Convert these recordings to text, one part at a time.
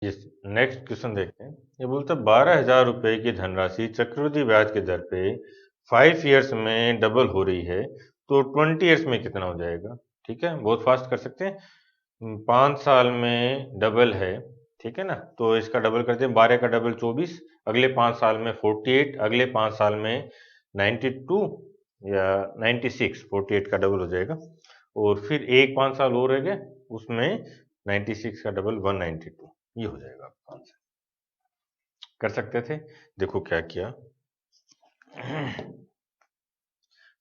Yes, next question देखते हैं। ये बोलता है 12,000 रुपए की धनराशि चक्रवृद्धि ब्याज के दर पे 5 ईयर्स में डबल हो रही है, तो 20 ईयर्स में कितना हो जाएगा? ठीक है, बहुत फास्ट कर सकते हैं। 5 साल में डबल है, ठीक है ना, तो इसका डबल करते हैं। 12 का डबल 24, अगले 5 साल में 48, अगले 5 साल में 92 या 96, 48 का डबल हो जाएगा। और फिर एक 5 साल और रह गए, उसमें 96 का डबल 192, ये हो जाएगा आपका आंसर। कर सकते थे, देखो क्या किया।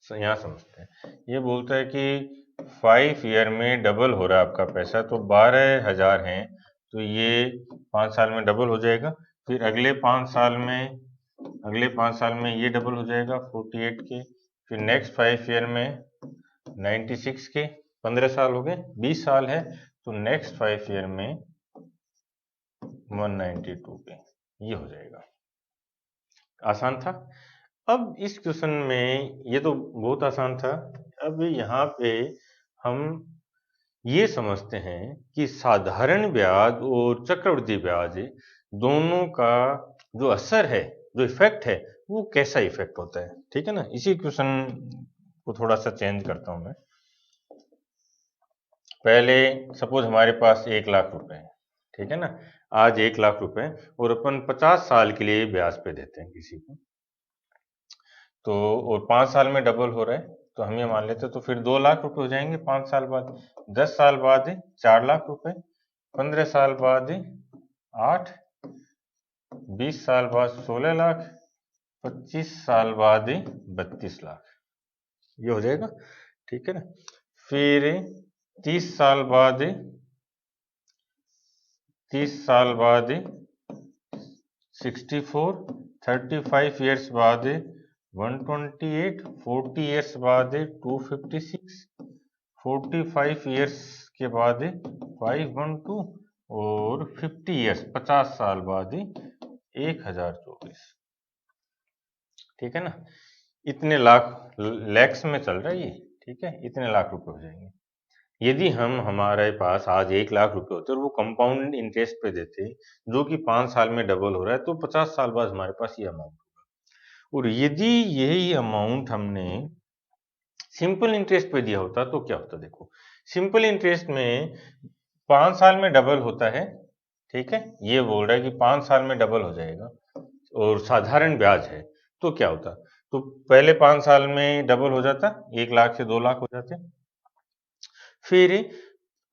यहाँ समझते हैं। ये बोलता है कि 5 ईयर में डबल हो रहा है आपका पैसा, तो 12,000 है, तो ये 5 साल में डबल हो जाएगा। फिर अगले 5 साल में ये डबल हो जाएगा 48 के। फिर नेक्स्ट 5 ईयर में 96 के। 15 साल हो गए, 20 साल है, तो नेक्स्ट 5 ईयर में 192 के, ये हो जाएगा। आसान था। अब इस क्वेश्चन में, ये तो बहुत आसान था। अब यहाँ पे हम ये समझते हैं कि साधारण ब्याज और चक्रवृद्धि ब्याज दोनों का जो असर है, जो इफेक्ट है, वो कैसा इफेक्ट होता है। ठीक है ना, इसी क्वेश्चन को थोड़ा सा चेंज करता हूं मैं। पहले सपोज हमारे पास 1 लाख रुपए है, ठीक है ना। आज 1 लाख रुपए और अपन 50 साल के लिए ब्याज पे देते हैं किसी को, तो और 5 साल में डबल हो रहा है, तो हम ये मान लेते हैं, तो फिर 2 लाख रुपए हो जाएंगे 5 साल बाद। 10 साल बाद 4 लाख रुपए, 15 साल बाद 8, 20 साल बाद 16 लाख, 25 साल बाद 32 लाख, ये हो जाएगा। ठीक है ना। फिर 30 साल बाद 64, 35 ईयर्स बाद 128, 40 ईयर्स बाद 256, 45 ईयर्स के बाद 512 और 50 ईयर्स 50 साल बाद 1024। ठीक है ना, इतने लाख लैक्स में चल रहा है ये। ठीक है, इतने लाख रुपए हो जाएंगे। यदि हम हमारे पास आज 1 लाख रुपए होते और वो कंपाउंड इंटरेस्ट पे देते, जो कि 5 साल में डबल हो रहा है, तो 50 साल बाद हमारे पास ये अमाउंट होगा। और यदि यही अमाउंट हमने सिंपल इंटरेस्ट पे दिया होता तो क्या होता? देखो, सिंपल इंटरेस्ट में 5 साल में डबल होता है, ठीक है, ये बोल रहा है कि 5 साल में डबल हो जाएगा, और साधारण ब्याज है, तो क्या होता? तो पहले 5 साल में डबल हो जाता, 1 लाख से 2 लाख हो जाते। फिर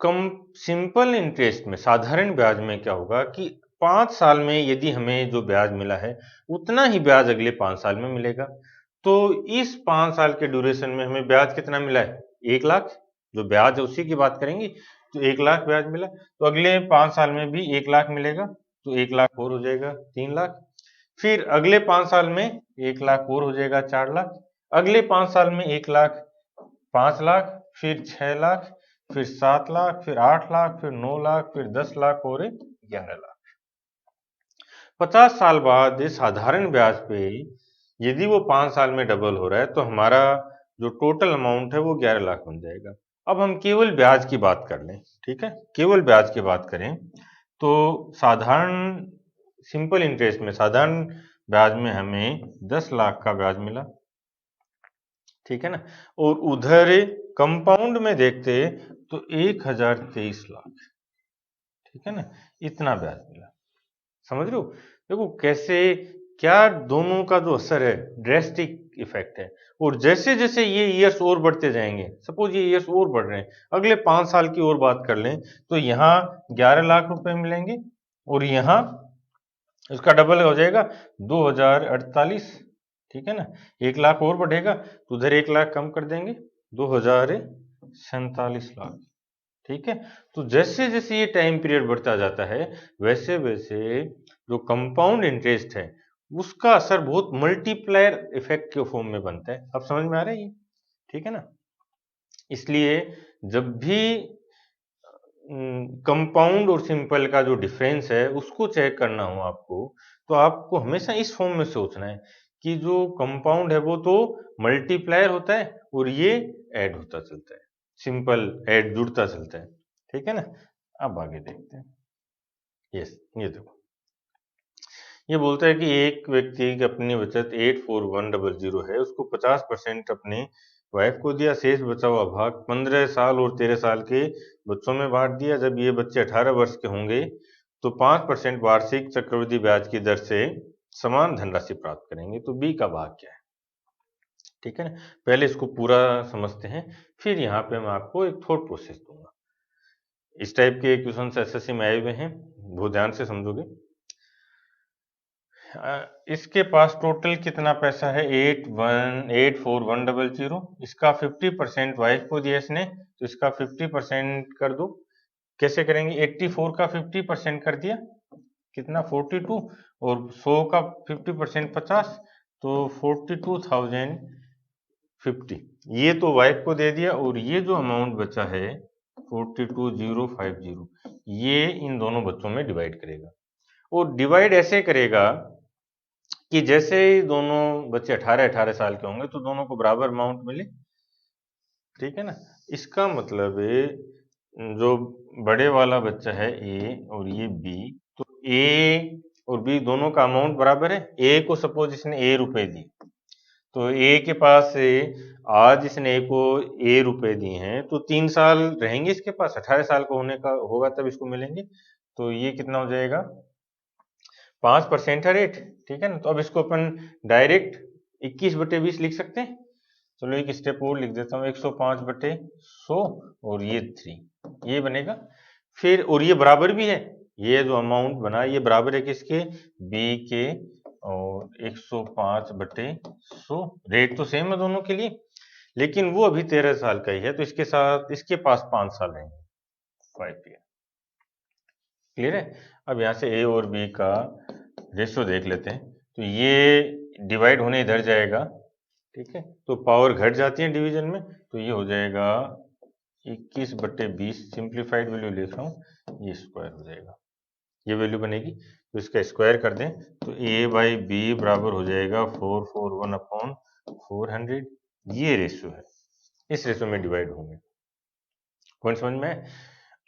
कम सिंपल इंटरेस्ट में, साधारण ब्याज में क्या होगा कि 5 साल में यदि हमें जो ब्याज मिला है, उतना ही ब्याज अगले 5 साल में मिलेगा। तो इस 5 साल के ड्यूरेशन में हमें ब्याज कितना मिला है? 1 लाख। जो ब्याज है उसी की बात करेंगे, तो 1 लाख ब्याज मिला, तो अगले 5 साल में भी 1 लाख मिलेगा, तो 1 लाख और हो जाएगा 3 लाख। फिर अगले 5 साल में 1 लाख और हो जाएगा 4 लाख। अगले 5 साल में 1 लाख 5 लाख, फिर 6 लाख, फिर 7 लाख, फिर 8 लाख, फिर 9 लाख, फिर 10 लाख और 11 लाख। 50 साल बाद साधारण ब्याज पे यदि वो 5 साल में डबल हो रहा है, तो हमारा जो टोटल अमाउंट है वो 11 लाख बन जाएगा। अब हम केवल ब्याज की बात कर लें, ठीक है, केवल ब्याज की बात करें, तो साधारण सिंपल इंटरेस्ट में, साधारण ब्याज में हमें 10 लाख का ब्याज मिला, ठीक है ना। और उधर कंपाउंड में देखते तो 1023 लाख, ठीक है ना, इतना ब्याज मिला। समझ रहे हो? देखो कैसे, क्या दोनों का जो असर है, ड्रेस्टिक इफेक्ट है। और जैसे जैसे ये ईयर्स और बढ़ते जाएंगे, सपोज ये ईयर्स और बढ़ रहे हैं, अगले 5 साल की और बात कर लें, तो यहाँ 11 लाख रुपए मिलेंगे, और यहाँ इसका डबल हो जाएगा 2048। ठीक है ना, 1 लाख और बढ़ेगा, तो उधर 1 लाख कम कर देंगे, 2047 लाख। ठीक है, तो जैसे जैसे ये टाइम पीरियड बढ़ता जाता है, वैसे वैसे जो कंपाउंड इंटरेस्ट है, उसका असर बहुत मल्टीप्लायर इफेक्ट के फॉर्म में बनता है। अब समझ में आ रहा है ये? ठीक है ना। इसलिए जब भी कंपाउंड और सिंपल का जो डिफरेंस है उसको चेक करना हो आपको, तो आपको हमेशा इस फॉर्म में सोचना है कि जो कंपाउंड है वो तो मल्टीप्लायर होता है, और ये ऐड होता चलता है, सिंपल ऐड जुड़ता चलता है। ठीक है ना। अब आगे देखते हैं। यस, ये देखो, ये बोलता है कि एक व्यक्ति की अपनी बचत 84100 है, उसको 50% अपने वाइफ को दिया, शेष बचा हुआ भाग 15 साल और 13 साल के बच्चों में बांट दिया। जब ये बच्चे 18 वर्ष के होंगे तो 5% वार्षिक चक्रवृद्धि ब्याज की दर से समान धनराशि प्राप्त करेंगे। तो बी का भाग क्या है? ठीक है ना, पहले इसको पूरा समझते हैं, फिर यहाँ पे मैं आपको एक थॉट प्रोसेस दूंगा। इस टाइप के क्वेश्चन एसएससी में आए हुए हैं, बहुत ध्यान से समझोगे। इसके पास टोटल कितना पैसा है? 8484100। इसका 50% वाइफ को दिया इसने, तो इसका 50% कर दो। कैसे करेंगे? 84 का 50% कर दिया, कितना? 42, और 100 का 50% 50, तो 42,050। ये तो वाइफ को दे दिया, और ये जो अमाउंट बचा है 42,050, ये इन दोनों बच्चों में डिवाइड करेगा। और डिवाइड ऐसे करेगा कि जैसे ही दोनों बच्चे 18-18 साल के होंगे तो दोनों को बराबर अमाउंट मिले। ठीक है ना, इसका मतलब जो बड़े वाला बच्चा है ए और ये बी, तो ए और बी दोनों का अमाउंट बराबर है। ए को सपोज इसने ए रुपए दिए, तो ए के पास से आज इसने ए को ए रुपए दिए हैं, तो 3 साल रहेंगे इसके पास, 18 साल का होने का होगा तब इसको मिलेंगे। तो ये कितना हो जाएगा? 5% है रेट। ठीक है ना, तो अब इसको अपन डायरेक्ट 21/20 लिख सकते हैं। चलो एक स्टेप और लिख देता हूँ, 105/100 और ये 3, ये बनेगा। फिर और ये बराबर भी है, ये जो अमाउंट बना ये बराबर है किसके? बी के, और 105/100। रेट तो सेम है दोनों के लिए, लेकिन वो अभी 13 साल का ही है, तो इसके साथ इसके पास 5 साल रहेंगे, 5 ईयर। क्लियर है? अब यहाँ से ए और बी का रेशियो देख लेते हैं, तो ये डिवाइड होने इधर जाएगा। ठीक है, तो पावर घट जाती है डिवीजन में, तो ये हो जाएगा 21/20, सिंप्लीफाइड वैल्यू लिख रहा हूँ, ये स्क्वायर हो जाएगा, ये वैल्यू बनेगी। तो इसका स्क्वायर कर दें तो a बाई बी बराबर हो जाएगा 441/400। ये रेशियो है, इस रेशियो में डिवाइड होंगे। पॉइंट समझ में?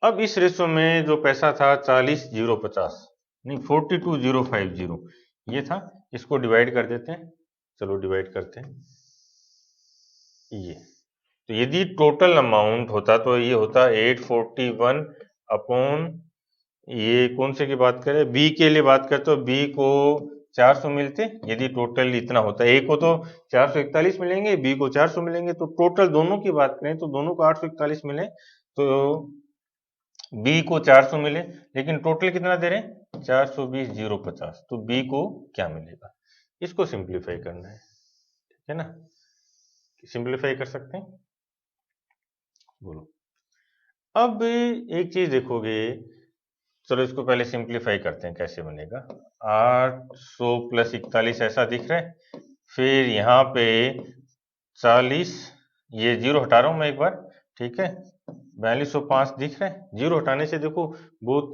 अब इस रेशियो में जो पैसा था 40,050 नहीं 42,050 ये था, इसको डिवाइड कर देते हैं। चलो डिवाइड करते हैं। ये तो यदि टोटल अमाउंट होता तो ये होता 841 अपॉन, ये कौन से की बात करें? बी के लिए बात करें तो बी को 400 मिलते, यदि टोटल इतना होता। ए को तो 441 मिलेंगे, बी को 400 मिलेंगे, तो टोटल दोनों की बात करें तो दोनों को 841 मिले, तो बी को 400 मिले, लेकिन टोटल कितना दे रहे हैं? 420,050। तो बी को क्या मिलेगा? इसको सिंप्लीफाई करना है। ठीक है ना, सिंप्लीफाई कर सकते हैं, बोलो। अब एक चीज देखोगे, चलो इसको पहले सिंप्लीफाई करते हैं, कैसे बनेगा। 800 + 41 ऐसा दिख रहा है, फिर यहाँ पे 40, ये जीरो हटा रहा हूं मैं एक बार। ठीक है, 4205 दिख रहा है, जीरो हटाने से देखो बहुत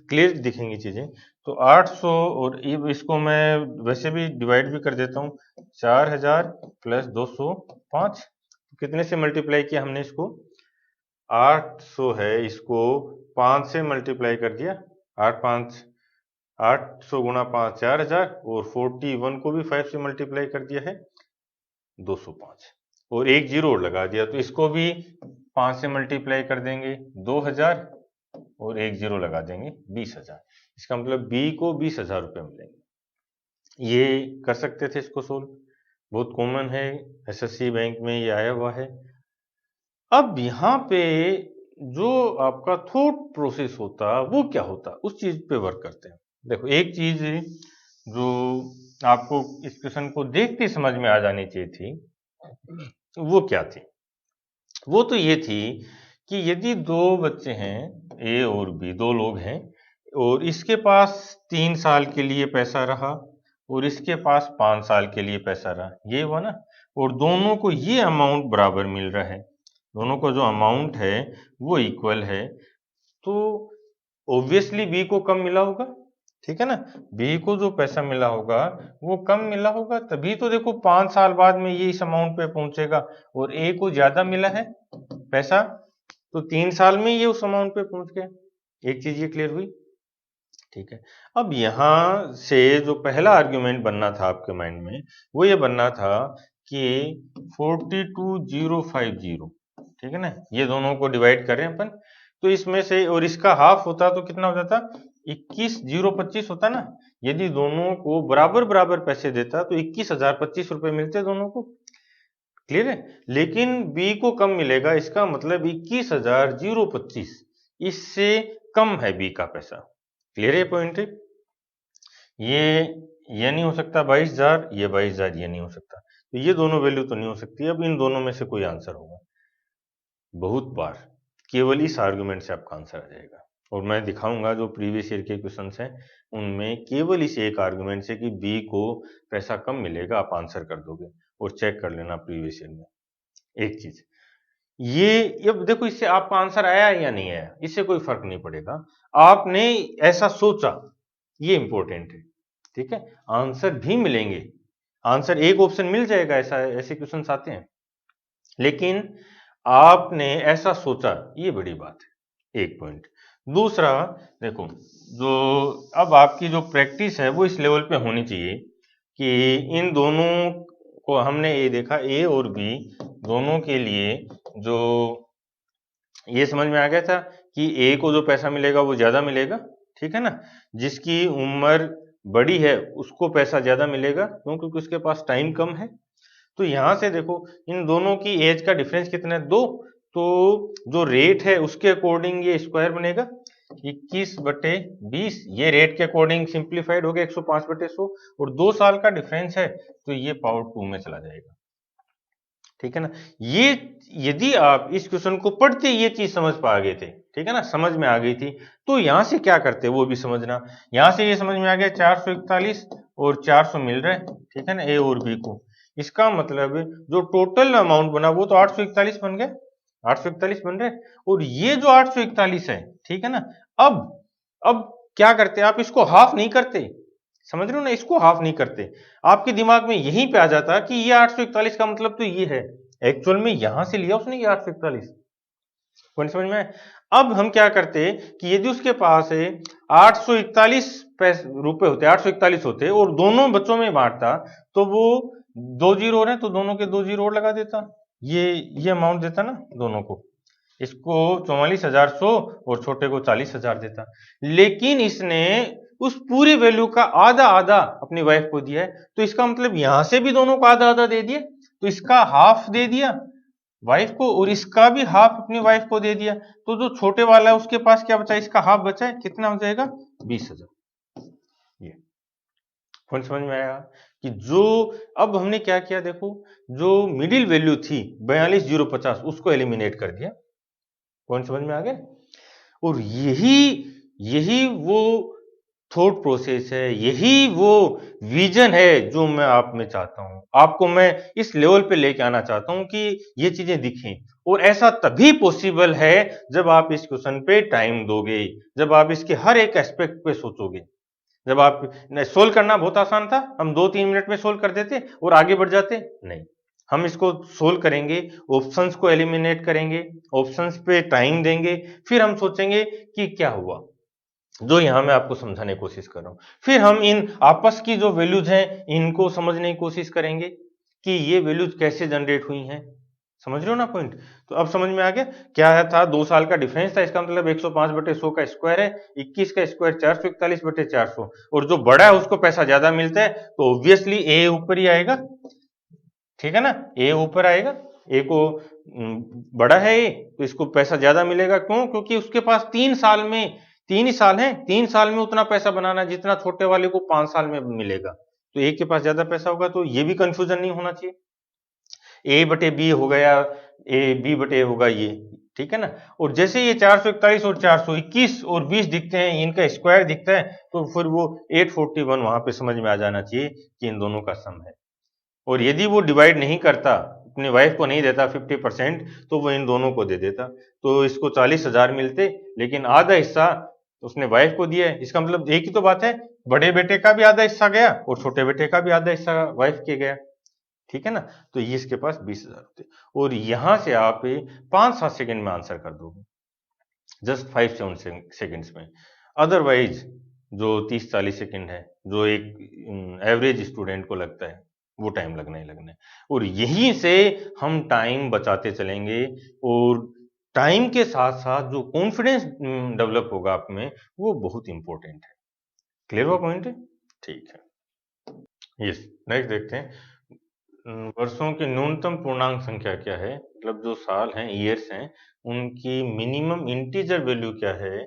क्लियर दिखेंगी चीजें। तो 800, और इसको मैं वैसे भी डिवाइड भी कर देता हूँ, 4000 + 205, कितने से मल्टीप्लाई किया हमने इसको? 800 है, इसको 5 से मल्टीप्लाई कर दिया, 800 गुणा 5 4000, और 41 को भी 5 से मल्टीप्लाई कर दिया है 205, और एक जीरो और लगा दिया, तो इसको भी 5 से मल्टीप्लाई कर देंगे 2000, और एक जीरो लगा देंगे 20,000। इसका मतलब बी को 20,000 रुपये मिलेंगे। ये कर सकते थे इसको सोल्व, बहुत कॉमन है, एसएससी बैंक में ये आया हुआ है। अब यहाँ पे जो आपका थॉट प्रोसेस होता वो क्या होता, उस चीज पे वर्क करते हैं। देखो एक चीज जो आपको इस क्वेश्चन को देख के समझ में आ जानी चाहिए थी, वो क्या थी? वो तो ये थी कि यदि दो बच्चे हैं, ए और बी, दो लोग हैं, और इसके पास 3 साल के लिए पैसा रहा और इसके पास 5 साल के लिए पैसा रहा, ये हुआ ना, और दोनों को ये अमाउंट बराबर मिल रहा है, दोनों को जो अमाउंट है वो इक्वल है, तो ऑब्वियसली बी को कम मिला होगा। ठीक है ना, बी को जो पैसा मिला होगा वो कम मिला होगा, तभी तो देखो 5 साल बाद में ये इस अमाउंट पे पहुंचेगा, और ए को ज्यादा मिला है पैसा, तो 3 साल में ये उस अमाउंट पे पहुंच गया। एक चीज ये क्लियर हुई। ठीक है। अब यहाँ से जो पहला आर्ग्यूमेंट बनना था आपके माइंड में, वो ये बनना था कि 42050, ठीक है ना, ये दोनों को डिवाइड करें अपन, तो इसमें से और इसका हाफ होता तो कितना हो जाता, 21025 होता ना। यदि दोनों को बराबर बराबर पैसे देता तो 21,025 रुपए मिलते दोनों को, क्लियर है। लेकिन बी को कम मिलेगा, इसका मतलब 21,025, इससे कम है बी का पैसा, क्लियर है पॉइंट। ये नहीं हो सकता 22,000, ये 22,000 ये नहीं हो सकता, तो ये दोनों वैल्यू तो नहीं हो सकती। अब इन दोनों में से कोई आंसर होगा, बहुत बार केवल इस आर्गुमेंट से आपका आंसर आ जाएगा। और मैं दिखाऊंगा जो प्रीवियस ईयर के क्वेश्चंस हैं उनमें केवल इस एक आर्गुमेंट से कि बी को पैसा कम मिलेगा, आप आंसर कर दोगे। और चेक कर लेना प्रीवियस ईयर में एक चीज, ये अब देखो इससे आपका आंसर आया या नहीं आया, इससे कोई फर्क नहीं पड़ेगा, आपने ऐसा सोचा, ये इंपॉर्टेंट है, ठीक है। आंसर भी मिलेंगे, आंसर एक ऑप्शन मिल जाएगा, ऐसा ऐसे क्वेश्चन आते हैं, लेकिन आपने ऐसा सोचा, ये बड़ी बात है, एक पॉइंट। दूसरा देखो, जो अब आपकी जो प्रैक्टिस है वो इस लेवल पे होनी चाहिए कि इन दोनों को हमने ये देखा, ए और बी दोनों के लिए जो ये समझ में आ गया था कि ए को जो पैसा मिलेगा वो ज्यादा मिलेगा, ठीक है ना। जिसकी उम्र बड़ी है उसको पैसा ज्यादा मिलेगा, क्यों, क्योंकि उसके पास टाइम कम है। तो यहां से देखो इन दोनों की एज का डिफरेंस कितना है, 2, तो जो रेट है उसके अकॉर्डिंग ये स्क्वायर बनेगा 21/20, ये रेट के अकॉर्डिंग सिंप्लीफाइड हो गया 105/100, और 2 साल का डिफरेंस है तो ये पावर 2 में चला जाएगा, ठीक है ना। ये यदि आप इस क्वेश्चन को पढ़ते ये चीज समझ पा गए थे, ठीक है ना, समझ में आ गई थी, तो यहां से क्या करते वो भी समझना। यहां से ये समझ में आ गया 441 और 400 मिल रहा है, ठीक है ना, ए और बी को। इसका मतलब जो टोटल अमाउंट बना वो तो 841 बन गया, 841 बन रहा है। और ये जो 841 है, ठीक है ना, अब क्या करते, आप इसको हाफ नहीं करते, समझ रहे हो ना, इसको हाफ नहीं करते। आपके दिमाग में यहीं पे आ जाता कि ये 841 का मतलब तो ये है, एक्चुअल में यहां से लिया उसने ये 841, पॉइंट समझ में आया? अब हम क्या करते कि यदि उसके पास 841 रुपए होते, 841 होते और दोनों बच्चों में बांटता, तो वो 2 जीरो और है तो दोनों के 2 जीरो और लगा देता, ये अमाउंट देता ना दोनों को, इसको 44,100 और छोटे को 40,000 देता। लेकिन इसने उस पूरी वैल्यू का आधा आधा अपनी वाइफ को दिया है, तो इसका मतलब यहां से भी दोनों को आधा आधा दे दिया, तो इसका हाफ दे दिया वाइफ को और इसका भी हाफ अपनी वाइफ को दे दिया, तो जो छोटे वाला है उसके पास क्या बचा, इसका हाफ बचा है, कितना हो जाएगा 20,000। ये पॉइंट समझ में आया कि जो अब हमने क्या किया, देखो जो मिडिल वैल्यू थी 42,050 उसको एलिमिनेट कर दिया, पॉइंट समझ में आ गया। और यही यही वो थॉट प्रोसेस है, यही वो विजन है जो मैं आप में चाहता हूं, आपको मैं इस लेवल पे लेके आना चाहता हूं कि ये चीजें दिखें। और ऐसा तभी पॉसिबल है जब आप इस क्वेश्चन पे टाइम दोगे, जब आप इसके हर एक एस्पेक्ट पे सोचोगे। जब आप सोल्व करना बहुत आसान था, हम 2-3 मिनट में सोल्व कर देते और आगे बढ़ जाते, नहीं, हम इसको सोल्व करेंगे, ऑप्शंस को एलिमिनेट करेंगे, ऑप्शंस पे टाइम देंगे, फिर हम सोचेंगे कि क्या हुआ, जो यहां मैं आपको समझाने की कोशिश कर रहा हूं। फिर हम इन आपस की जो वैल्यूज हैं इनको समझने की कोशिश करेंगे कि ये वैल्यूज कैसे जनरेट हुई हैं, समझ रहे हो ना पॉइंट। तो अब समझ में आ गया क्या था, 2 साल का डिफरेंस था, इसका मतलब 105/100 का स्क्वायर है, 21 का स्क्वायर 441/400, और जो बड़ा है उसको पैसा ज्यादा मिलता है तो ऑब्वियसली ए ऊपर ही आएगा, ठीक है ना, ए ऊपर आएगा, ए को बड़ा है ए तो इसको पैसा ज्यादा मिलेगा, क्यों, क्योंकि उसके पास 3 साल में, 3 ही साल है, 3 साल में उतना पैसा बनाना जितना छोटे वाले को 5 साल में मिलेगा, तो ए के पास ज्यादा पैसा होगा। तो ये भी कंफ्यूजन नहीं होना चाहिए, ए बटे बी हो गया, ए बी बटे होगा ये, ठीक है ना। और जैसे ये 441 और 421 और 20 दिखते हैं, इनका स्क्वायर दिखता है, तो फिर वो 841 वहां पे समझ में आ जाना चाहिए कि इन दोनों का सम है। और यदि वो डिवाइड नहीं करता, अपनी वाइफ को नहीं देता 50%, तो वो इन दोनों को दे देता, तो इसको 40,000 मिलते, लेकिन आधा हिस्सा उसने वाइफ को दिया है, इसका मतलब एक ही तो बात है, बड़े बेटे का भी आधा हिस्सा गया और छोटे बेटे का भी आधा हिस्सा वाइफ के गया, ठीक है ना। तो ये इसके पास 20,000 होते, और यहां से आप 5-7 सेकंड में आंसर कर दोगे, जस्ट 5-7 सेकंड्स में। अदरवाइज जो 30-40 सेकंड है, जो एक एवरेज स्टूडेंट को लगता है, वो टाइम लगना ही लगना है। और यहीं से हम टाइम बचाते चलेंगे, और टाइम के साथ साथ जो कॉन्फिडेंस डेवलप होगा आप में, वो बहुत इंपॉर्टेंट है। क्लियर हुआ पॉइंट? ठीक है। यस, नेक्स्ट देखते हैं। वर्षों की न्यूनतम पूर्णांक संख्या क्या है, मतलब जो साल हैं, ईयर्स हैं, उनकी मिनिमम इंटीजर वैल्यू क्या है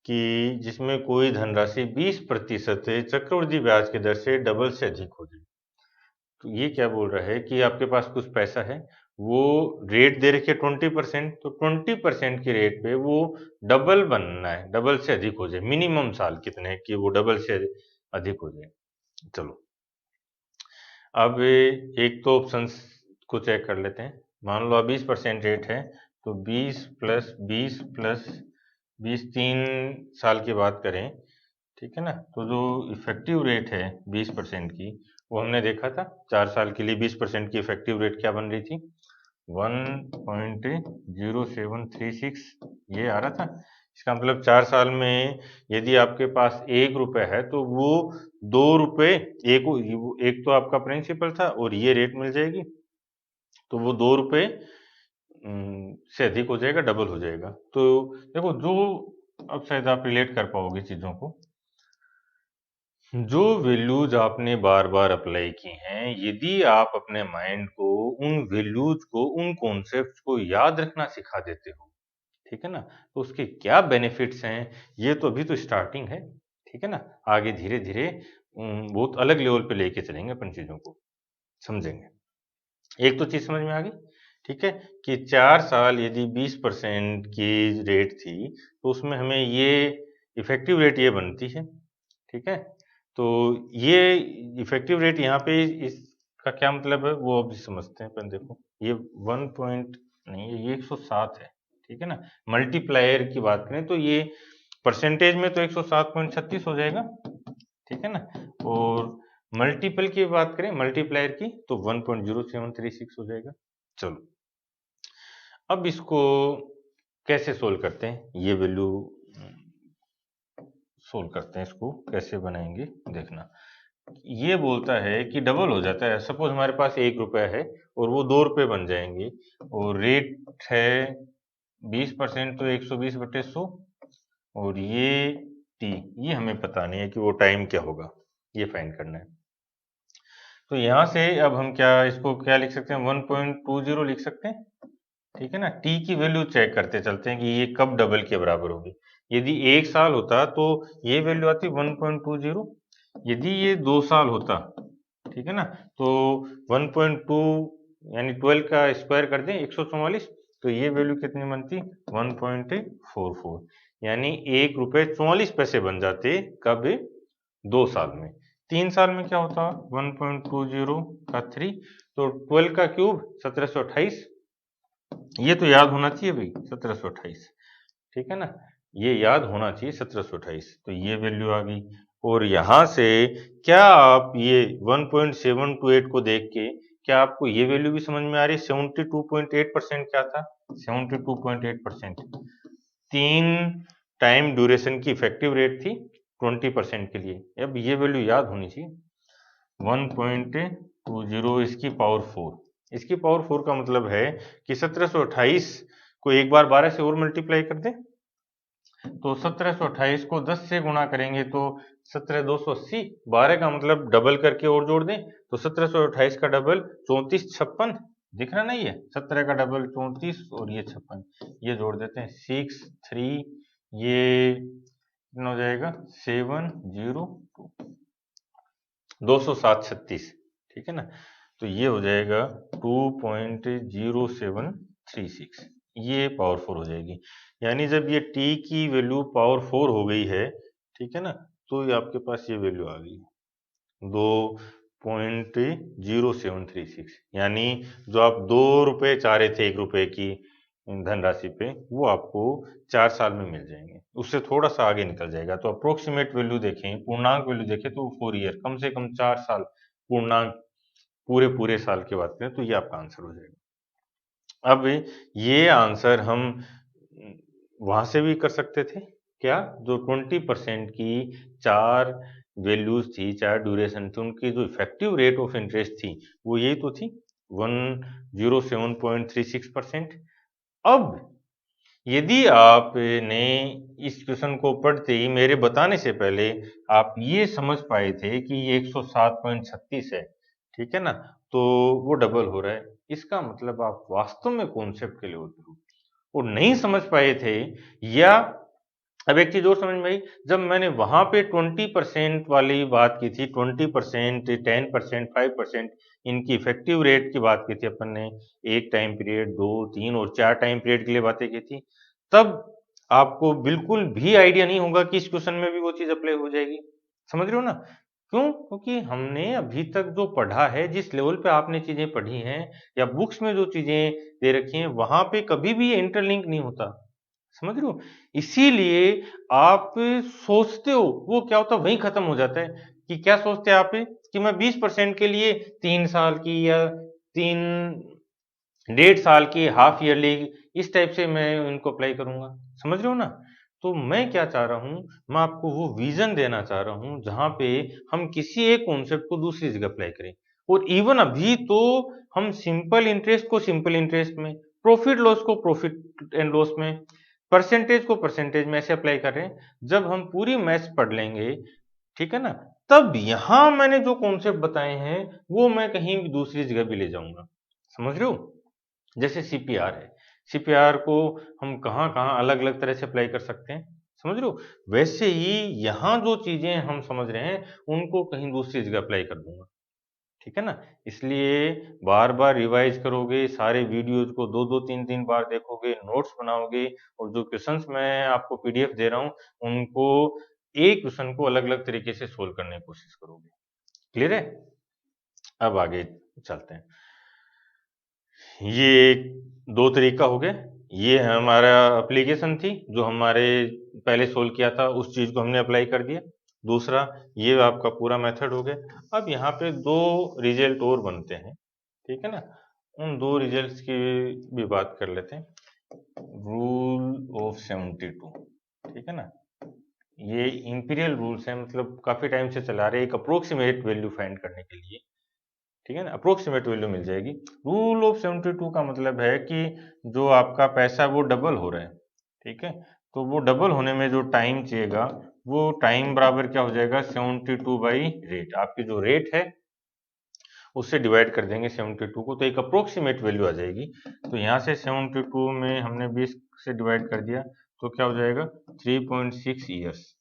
कि जिसमें कोई धनराशि 20% चक्रवृद्धि ब्याज की दर से डबल से अधिक हो जाए। तो ये क्या बोल रहा है कि आपके पास कुछ पैसा है, वो रेट दे रखी है 20%, तो 20% की रेट पे वो डबल बनना है, डबल से अधिक हो जाए। मिनिमम साल कितने कि वो डबल से अधिक हो जाए। चलो, अब एक तो ऑप्शंस को चेक कर लेते हैं। मान लो अब 20% रेट है, तो 20 प्लस 20 प्लस 20, 3 साल की बात करें, ठीक है ना, तो जो इफेक्टिव रेट है 20% की, वो हमने देखा था 4 साल के लिए 20% की इफेक्टिव रेट क्या बन रही थी, 1.0736 ये आ रहा था। इसका मतलब 4 साल में यदि आपके पास 1 रुपए है, तो वो 2 रुपए, एक तो आपका प्रिंसिपल था और ये रेट मिल जाएगी, तो वो 2 रुपए से अधिक हो जाएगा, डबल हो जाएगा। तो देखो, जो अब शायद आप रिलेट कर पाओगे चीजों को, जो वैल्यूज आपने बार बार अप्लाई की हैं, यदि आप अपने माइंड को उन वैल्यूज को, उन कॉन्सेप्ट्स को याद रखना सिखा देते हो, ठीक है ना, तो उसके क्या बेनिफिट्स हैं, ये तो अभी तो स्टार्टिंग है, ठीक है ना। आगे धीरे धीरे बहुत अलग लेवल पे लेके चलेंगे अपन चीजों को, समझेंगे। एक तो चीज समझ में आ गई, ठीक है, कि 4 साल यदि 20% की रेट थी, तो उसमें हमें ये इफेक्टिव रेट ये बनती है, ठीक है। तो ये इफेक्टिव रेट यहाँ पे इसका क्या मतलब है, वो अभी समझते हैं। अपन देखो, ये 1 पॉइंट नहीं है, ये 107 है, ठीक है ना। मल्टीप्लायर की बात करें तो ये परसेंटेज में तो 107.36 हो जाएगा, ठीक है ना। और मल्टीपल की बात करें, मल्टीप्लायर की, तो 1.0736 हो जाएगा। चलो, अब इसको कैसे सोल्व करते हैं, ये वैल्यू सोल्व करते हैं, इसको कैसे बनाएंगे देखना। ये बोलता है कि डबल हो जाता है। सपोज हमारे पास 1 रुपया है और वो 2 रुपए बन जाएंगे, और रेट है 20%, तो 120/100, और ये टी, ये हमें पता नहीं है कि वो टाइम क्या होगा, ये फाइंड करना है। तो यहाँ से अब हम क्या इसको क्या लिख सकते हैं, 1.20 लिख सकते हैं, ठीक है ना। टी की वैल्यू चेक करते चलते हैं कि ये कब डबल के बराबर होगी। यदि 1 साल होता तो ये वैल्यू आती 1.20, यदि ये 2 साल होता, ठीक है ना, तो 1.2 यानी 12 का स्क्वायर कर दें 144, तो ये वैल्यू कितनी बनती, 1.44, यानी 1 रुपए 44 पैसे बन जाते कब, 2 साल में। 3 साल में क्या होता, 1.20 का 3, तो 12 का क्यूब 1728, ये तो याद होना चाहिए भाई, 1728, ठीक है ना, ये याद होना चाहिए 1728। तो ये वैल्यू आ गई। और यहां से क्या आप ये 1.728 को देख के क्या आपको ये वैल्यू भी समझ में आ रही है, 72.8% क्या था, 72.8%, 3 टाइम ड्यूरेशन की इफेक्टिव रेट थी 20% के लिए। अब ये वैल्यू याद होनी चाहिए, 1.20, इसकी पावर 4, इसकी पावर 4 का मतलब है कि 1728 को एक बार 12 से और मल्टीप्लाई कर दें, तो 1728 को 10 से गुणा करेंगे तो 17,280, 12 का मतलब डबल करके और जोड़ दें, तो 1728 का डबल 3456, दिख रहा नहीं है, 17 का डबल 34 और ये 56, ये जोड़ देते हैं 6 3, ये कितना हो जाएगा 702, 20736, ठीक है ना। तो ये हो जाएगा 2.0736, ये पावरफुल हो जाएगी। यानी जब ये t की वैल्यू पावर 4 हो गई है, ठीक है ना, तो ये आपके पास ये वैल्यू आ गई 2.0736, यानी जो आप 2 रुपए चाह रहे थे 1 रुपए की धनराशि पे, वो आपको 4 साल में मिल जाएंगे, उससे थोड़ा सा आगे निकल जाएगा। तो अप्रोक्सीमेट वैल्यू देखें, पूर्णांक वैल्यू देखें, तो 4 ईयर, कम से कम 4 साल पूर्णांक, पूरे पूरे साल की बात करें तो ये आपका आंसर हो जाएगा। अब ये आंसर हम वहां से भी कर सकते थे, क्या जो 20% की 4 वैल्यूज थी, 4 ड्यूरेशन थी, उनकी जो इफेक्टिव रेट ऑफ इंटरेस्ट थी वो यही तो थी 107.36%। अब यदि आपने इस क्वेश्चन को पढ़ते ही मेरे बताने से पहले आप ये समझ पाए थे कि ये 107.36 है, ठीक है ना, तो वो डबल हो रहा है, इसका मतलब आप वास्तव में कॉन्सेप्ट के लिए होते हो और नहीं समझ पाए थे। या अब एक चीज और समझ में आई, जब मैंने वहां पे 20% वाली बात की थी, 20%, 10%, 5% इनकी इफेक्टिव रेट की बात की थी अपन ने, एक टाइम पीरियड, 2, 3 और 4 टाइम पीरियड के लिए बातें की थी, तब आपको बिल्कुल भी आइडिया नहीं होगा कि इस क्वेश्चन में भी वो चीज अप्लाई हो जाएगी। समझ रहे हो ना? क्यों? क्योंकि हमने अभी तक जो पढ़ा है, जिस लेवल पे आपने चीजें पढ़ी हैं या बुक्स में जो चीजें दे रखी हैं, वहां पे कभी भी ये इंटरलिंक नहीं होता। समझ रहे हो? इसीलिए आप सोचते हो वो क्या होता है वहीं खत्म हो जाता है। कि क्या सोचते हैं आप कि मैं 20% के लिए 3 साल की या 1.5 साल की हाफ ईयरली इस टाइप से मैं इनको अप्लाई करूंगा। समझ रहे हो ना? तो मैं क्या चाह रहा हूं, मैं आपको वो विजन देना चाह रहा हूं जहां पे हम किसी एक कॉन्सेप्ट को दूसरी जगह अप्लाई करें। और इवन अभी तो हम सिंपल इंटरेस्ट को सिंपल इंटरेस्ट में, प्रॉफिट लॉस को प्रॉफिट एंड लॉस में, परसेंटेज को परसेंटेज में ऐसे अप्लाई कर रहे हैं। जब हम पूरी मैथ्स पढ़ लेंगे, ठीक है ना, तब यहां मैंने जो कॉन्सेप्ट बताए हैं वो मैं कहीं भी दूसरी जगह भी ले जाऊंगा। समझ रहे हो? जैसे सीपीआर है, सीपीआर को हम कहाँ कहाँ अलग अलग तरह से अप्लाई कर सकते हैं। समझ रहे हो? वैसे ही यहाँ जो चीजें हम समझ रहे हैं उनको कहीं दूसरी जगह अप्लाई कर दूंगा। ठीक है ना? इसलिए बार बार रिवाइज करोगे, सारे वीडियोज को 2-2 3-3 बार देखोगे, नोट्स बनाओगे और जो क्वेश्चंस मैं आपको पीडीएफ दे रहा हूँ उनको एक क्वेश्चन को अलग अलग तरीके से सोल्व करने की कोशिश करोगे। क्लियर है? अब आगे चलते हैं। ये दो तरीका हो गया। ये हमारा एप्लीकेशन थी जो हमारे पहले सोल्व किया था, उस चीज को हमने अप्लाई कर दिया। दूसरा, ये आपका पूरा मेथड हो गया। अब यहाँ पे दो रिजल्ट और बनते हैं, ठीक है ना, उन दो रिजल्ट्स की भी बात कर लेते हैं। रूल ऑफ 72, ठीक है ना, ये इंपीरियल रूल्स है, मतलब काफी टाइम से चला रहे, एक अप्रोक्सीमेट वैल्यू फाइंड करने के लिए, ठीक है ना, अप्रोक्सीमेट वैल्यू मिल जाएगी। रूल ऑफ 72 का मतलब है कि जो आपका पैसा है वो डबल हो रहा है, ठीक है, तो वो डबल होने में जो टाइम चाहिएगा वो टाइम बराबर क्या हो जाएगा, 72 बाई रेट। आपकी जो रेट है उससे डिवाइड कर देंगे 72 को, तो एक अप्रोक्सीमेट वैल्यू आ जाएगी। तो यहाँ से 72 में हमने 20 से डिवाइड कर दिया तो क्या हो जाएगा, 3.6 ईयर्स।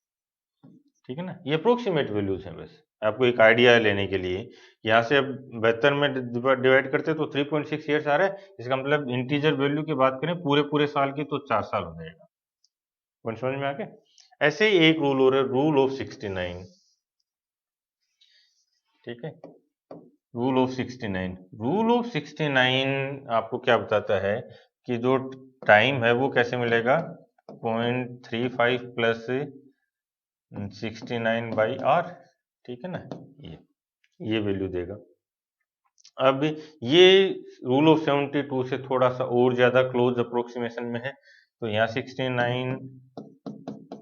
ठीक है ना, ये अप्रोक्सीमेट वैल्यूज हैं, बस आपको एक आइडिया लेने के लिए। यहाँ से अब 72 में डिवाइड करते तो 3.6 ईयर्स आ रहा है, इसका मतलब इंटीजर वैल्यू की बात करें पूरे पूरे साल की तो 4 साल हो जाएगा। पॉइंट समझ में आ गया? ऐसे ही एक रूल हो रहा है, रूल ऑफ 69, ठीक है, रूल ऑफ 69। रूल ऑफ 69 आपको क्या बताता है कि जो टाइम है वो कैसे मिलेगा, 0.35 प्लस 69 बाई आर, ठीक है ना, ये वैल्यू देगा। अब ये रूल ऑफ 72 से थोड़ा सा और ज्यादा क्लोज अप्रोक्सीमेशन में है, तो यहाँ 69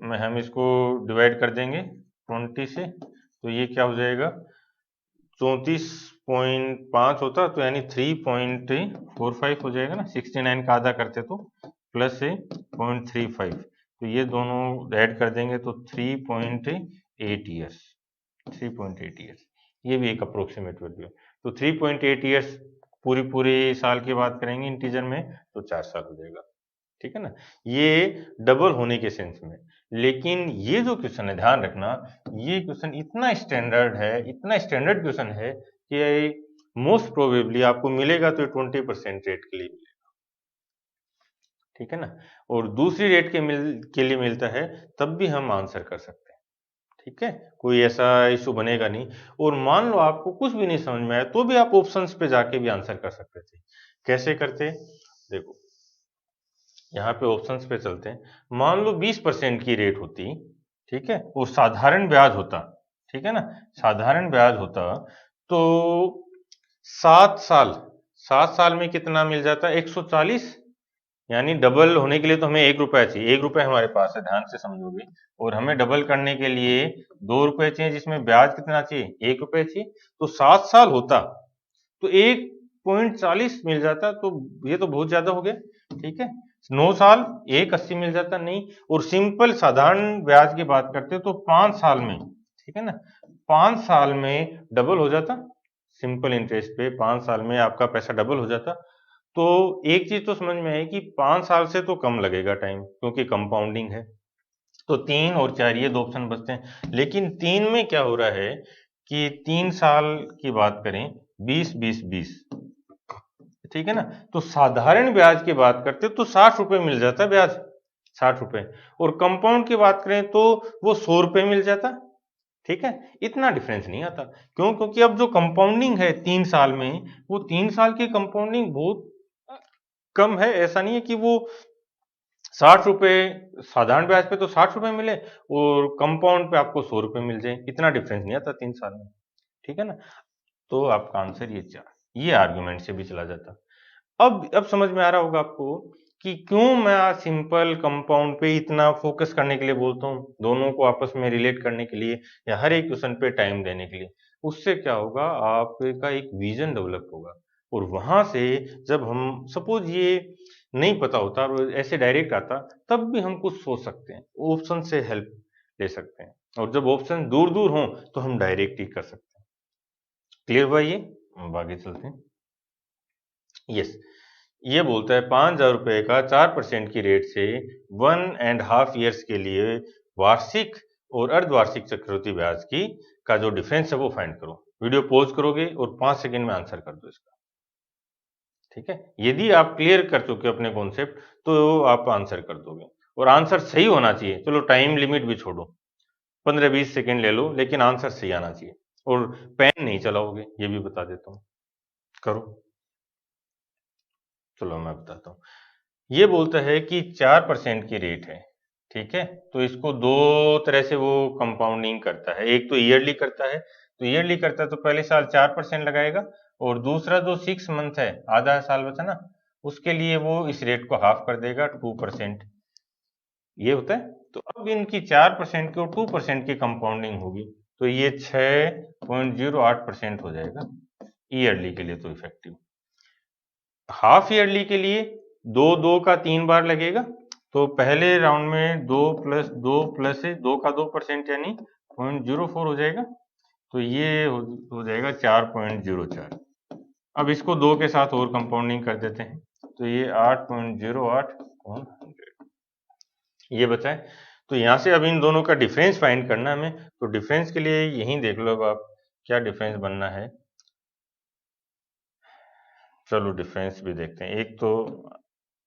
में हम इसको डिवाइड कर देंगे 20 से, तो ये क्या हो जाएगा, 34.5 होता तो यानी 3.45 हो जाएगा ना, 69 का आधा करते तो प्लस से 0.35, तो ये दोनों ऐड कर देंगे तो 3.8 ईयर्स, 3.8 ईयर्स, ये भी एक अप्रोक्सीमेट वैल्यू है। तो 3.8 ईयर्स पूरी पूरी साल की बात करेंगे इंटीजर में तो 4 साल हो जाएगा। ठीक है ना, ये डबल होने के सेंस में। लेकिन ये जो क्वेश्चन है ध्यान रखना, ये क्वेश्चन इतना स्टैंडर्ड है, इतना स्टैंडर्ड क्वेश्चन है कि मोस्ट प्रोबेबली आपको मिलेगा तो 20% रेट के लिए मिलेगा। ठीक है ना, और दूसरी रेट के लिए मिलता है तब भी हम आंसर कर सकते हैं। ठीक है, कोई ऐसा इशू बनेगा नहीं। और मान लो आपको कुछ भी नहीं समझ में आया तो भी आप ऑप्शंस पे जाके भी आंसर कर सकते थे। कैसे करते, देखो यहाँ पे ऑप्शंस पे चलते हैं। मान लो 20% की रेट होती, ठीक है, और साधारण ब्याज होता, ठीक है ना, साधारण ब्याज होता तो 7 साल, 7 साल में कितना मिल जाता, 140, यानी डबल होने के लिए तो हमें 1 रुपया चाहिए, 1 रुपये हमारे पास है, ध्यान से समझोगे, और हमें डबल करने के लिए 2 रुपये चाहिए, जिसमें ब्याज कितना चाहिए, 1 रुपये चाहिए। तो 7 साल होता तो 1.40 मिल जाता, तो ये तो बहुत ज्यादा हो गया, ठीक है। 9 साल 1.80 मिल जाता, नहीं। और सिंपल साधारण ब्याज की बात करते तो 5 साल में, ठीक है ना, 5 साल में डबल हो जाता, सिंपल इंटरेस्ट पे 5 साल में आपका पैसा डबल हो जाता। तो एक चीज तो समझ में है कि 5 साल से तो कम लगेगा टाइम, क्योंकि कंपाउंडिंग है। तो 3 और 4 ये 2 ऑप्शन बचते हैं। लेकिन 3 में क्या हो रहा है कि 3 साल की बात करें, 20-20-20, ठीक है ना। तो साधारण ब्याज की बात करते तो 60 रुपए मिल जाता ब्याज, 60 रुपए। और कंपाउंड की बात करें तो वो 100 रुपए मिल जाता, ठीक है। इतना डिफरेंस नहीं आता, क्यों? क्योंकि अब जो कंपाउंडिंग है 3 साल में, वो 3 साल की कंपाउंडिंग बहुत कम है। ऐसा नहीं है कि वो 60 रुपए साधारण ब्याज पे तो 60 रुपए मिले और कंपाउंड पे आपको 100 रुपए मिल जाए, इतना डिफरेंस नहीं आता 3 साल में, ठीक है ना। तो आपका आंसर ये 4, ये आर्गुमेंट से भी चला जाता। अब समझ में आ रहा होगा आपको कि क्यों मैं सिंपल कंपाउंड पे इतना फोकस करने के लिए बोलता हूँ, दोनों को आपस में रिलेट करने के लिए, या हर एक क्वेश्चन पे टाइम देने के लिए। उससे क्या होगा, आपका एक विजन डेवलप होगा। और वहां से जब हम, सपोज ये नहीं पता होता और ऐसे डायरेक्ट आता, तब भी हम कुछ सोच सकते हैं, ऑप्शन से हेल्प ले सकते हैं। और जब ऑप्शन दूर दूर हों तो हम डायरेक्ट ही कर सकते हैं। क्लियर हुआ ये? अब आगे चलते हैं। यस, ये बोलता है 5,000 रुपए का 4% की रेट से 1.5 ईयर्स के लिए वार्षिक और अर्धवार्षिक चक्रवृद्धि ब्याज की का जो डिफरेंस है वो फाइंड करो। वीडियो पॉज करोगे और 5 सेकंड में आंसर कर दो इसका, ठीक है। यदि आप क्लियर कर चुके हो अपने कॉन्सेप्ट तो आप आंसर कर दोगे, और आंसर सही होना चाहिए। चलो टाइम लिमिट भी छोड़ो, 15-20 सेकंड ले लो, लेकिन आंसर सही आना चाहिए। और पेन नहीं चलाओगे, ये भी बता देता हूँ। करो, चलो मैं बताता हूँ। ये बोलता है कि 4% की रेट है, ठीक है। तो इसको दो तरह से वो कंपाउंडिंग करता है, एक तो ईयरली करता है। तो ईयरली करता है तो पहले साल 4% लगाएगा, और दूसरा जो 6 मंथ है, आधा साल बचा ना, उसके लिए वो इस रेट को हाफ कर देगा, 2%। ये होता है। तो अब इनकी 4% की और 2% की कंपाउंडिंग होगी, तो ये 6.08% हो जाएगा ईयरली के लिए। तो इफेक्टिव हाफ ईयरली के लिए 2 का 3 बार लगेगा। तो पहले राउंड में 2 + 2 + 2 का 2% यानी 0.04 हो जाएगा। तो ये हो जाएगा 4.04। अब इसको 2 के साथ और कंपाउंडिंग कर देते हैं, तो ये 8.08 on 100 ये बचा है। तो यहाँ से अब इन दोनों का डिफरेंस फाइंड करना है हमें। तो डिफरेंस के लिए यहीं देख लो अब आप क्या डिफरेंस बनना है। चलो डिफरेंस भी देखते हैं। एक तो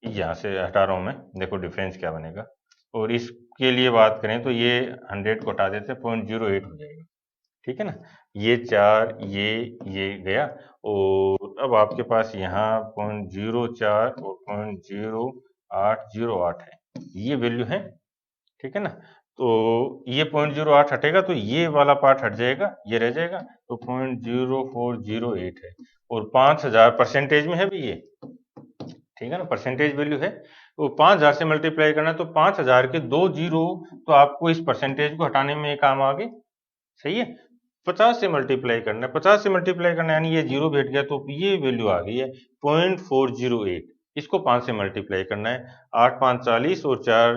यहाँ से हटा रहा हूँ मैं, देखो डिफरेंस क्या बनेगा। और इसके लिए बात करें तो ये 100 को हटा देते हैं, 0.08 हो जाएगा, ठीक है ना। ये 4 ये गया, और अब आपके पास यहाँ 0.04 और 0.0808 है, ये वैल्यू है, ठीक है ना। तो ये 0.08 हटेगा तो ये वाला पार्ट हट जाएगा, ये रह जाएगा, तो 0.0408 है। और 5,000 परसेंटेज में है भी ये, ठीक है ना, परसेंटेज वैल्यू है। तो 5,000 से मल्टीप्लाई करना, तो 5,000 के 2 जीरो तो आपको इस परसेंटेज को हटाने में काम आ गए, सही है। 50 से मल्टीप्लाई करना है, 50 से मल्टीप्लाई करना यानी ये जीरो भेट गया, तो ये वैल्यू आ गई है 0.408। इसको 5 से मल्टीप्लाई करना है, 8 5 40 और 4